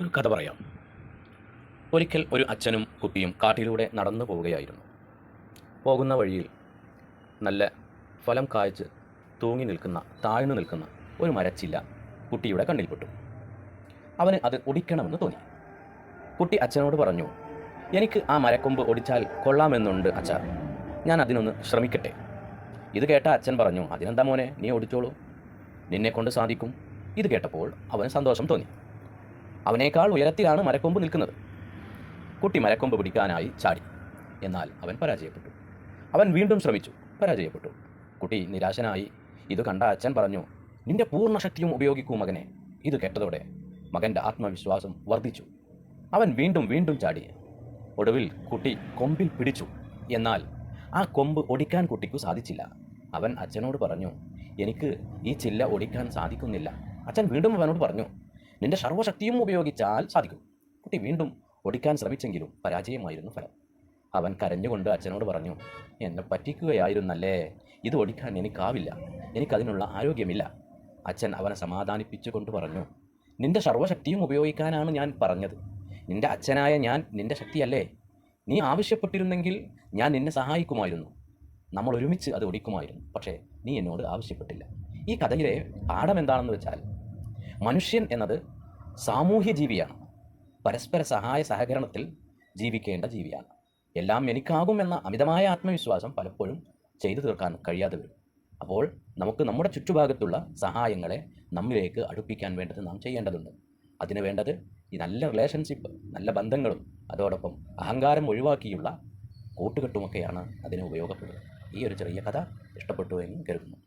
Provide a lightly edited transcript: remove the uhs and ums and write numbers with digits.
ഒരു കഥ പറയാം. ഒരിക്കൽ ഒരു അച്ഛനും കുട്ടിയും കാട്ടിലൂടെ നടന്നു പോവുകയായിരുന്നു. പോകുന്ന വഴിയിൽ നല്ല ഫലം കായ്ച്ച് താഴ്ന്നു നിൽക്കുന്ന ഒരു മരച്ചില്ല കുട്ടിയുടെ കണ്ണിൽപ്പെട്ടു. അവന് അത് ഒടിക്കണമെന്ന് തോന്നി. കുട്ടി അച്ഛനോട് പറഞ്ഞു, എനിക്ക് ആ മരക്കൊമ്പ് ഒടിച്ചാൽ കൊള്ളാമെന്നുണ്ട് അച്ഛാ, ഞാൻ അതിനൊന്ന് ശ്രമിക്കട്ടെ. ഇത് കേട്ട അച്ഛൻ പറഞ്ഞു, അതിനെന്താ മോനെ, നീ ഒടിച്ചോളൂ, നിന്നെക്കൊണ്ട് സാധിക്കും. ഇത് കേട്ടപ്പോൾ അവന് സന്തോഷം തോന്നി. അവനേക്കാൾ ഉയരത്തിലാണ് മരക്കൊമ്പ് നിൽക്കുന്നത്. കുട്ടി മരക്കൊമ്പ് പിടിക്കാനായി ചാടി. എന്നാൽ അവൻ പരാജയപ്പെട്ടു. അവൻ വീണ്ടും ശ്രമിച്ചു, പരാജയപ്പെട്ടു. കുട്ടി നിരാശനായി. ഇത് കണ്ട അച്ഛൻ പറഞ്ഞു, നിന്റെ പൂർണ്ണ ശക്തിയും ഉപയോഗിക്കൂ മകനെ. ഇത് കേട്ടതോടെ മകൻ്റെ ആത്മവിശ്വാസം വർദ്ധിച്ചു. അവൻ വീണ്ടും വീണ്ടും ചാടി. ഒടുവിൽ കുട്ടി കൊമ്പിൽ പിടിച്ചു. എന്നാൽ ആ കൊമ്പ് ഒടിക്കാൻ കുട്ടിക്കു സാധിച്ചില്ല. അവൻ അച്ഛനോട് പറഞ്ഞു, എനിക്ക് ഈ ചില്ല ഒടിക്കാൻ സാധിക്കുന്നില്ല. അച്ഛൻ വീണ്ടും അവനോട് പറഞ്ഞു, നിന്റെ സർവ്വശക്തിയും ഉപയോഗിച്ചാൽ സാധിക്കും. കുട്ടി വീണ്ടും ഒടിക്കാൻ ശ്രമിച്ചെങ്കിലും പരാജയമായിരുന്നു ഫലം. അവൻ കരഞ്ഞുകൊണ്ട് അച്ഛനോട് പറഞ്ഞു, എന്നെ പറ്റിക്കുകയായിരുന്നല്ലേ, ഇത് ഒടിക്കാൻ എനിക്കാവില്ല, എനിക്കതിനുള്ള ആരോഗ്യമില്ല. അച്ഛൻ അവനെ സമാധാനിപ്പിച്ചുകൊണ്ട് പറഞ്ഞു, നിന്റെ സർവ്വശക്തിയും ഉപയോഗിക്കാനാണ് ഞാൻ പറഞ്ഞത്. നിന്റെ അച്ഛനായ ഞാൻ നിന്റെ ശക്തിയല്ലേ. നീ ആവശ്യപ്പെട്ടിരുന്നെങ്കിൽ ഞാൻ നിന്നെ സഹായിക്കുമായിരുന്നു. നമ്മൾ ഒരുമിച്ച് അത് ഒടിക്കുമായിരുന്നു. പക്ഷേ നീ എന്നോട് ആവശ്യപ്പെട്ടില്ല. ഈ കഥയിലെ പാഠം എന്താണെന്ന് വെച്ചാൽ, മനുഷ്യൻ എന്നത് സാമൂഹ്യ ജീവിയാണ്. പരസ്പര സഹായ സഹകരണത്തിൽ ജീവിക്കേണ്ട ജീവിയാണ്. എല്ലാം എനിക്കാകുമെന്ന അമിതമായ ആത്മവിശ്വാസം പലപ്പോഴും ചെയ്തു തീർക്കാൻ കഴിയാതെ വരും. അപ്പോൾ നമുക്ക് നമ്മുടെ ചുറ്റുഭാഗത്തുള്ള സഹായങ്ങളെ നമ്മിലേക്ക് അടുപ്പിക്കാൻ വേണ്ടത് നാം ചെയ്യേണ്ടതുണ്ട്. അതിന് വേണ്ടത് ഈ നല്ല റിലേഷൻഷിപ്പ്, നല്ല ബന്ധങ്ങളും അതോടൊപ്പം അഹങ്കാരം ഒഴിവാക്കിയുള്ള കൂട്ടുകെട്ടുമൊക്കെയാണ് അതിന് ഉപയോഗപ്പെടുന്നത്. ഈ ഒരു ചെറിയ കഥ ഇഷ്ടപ്പെട്ടു എന്ന് കരുതുന്നു.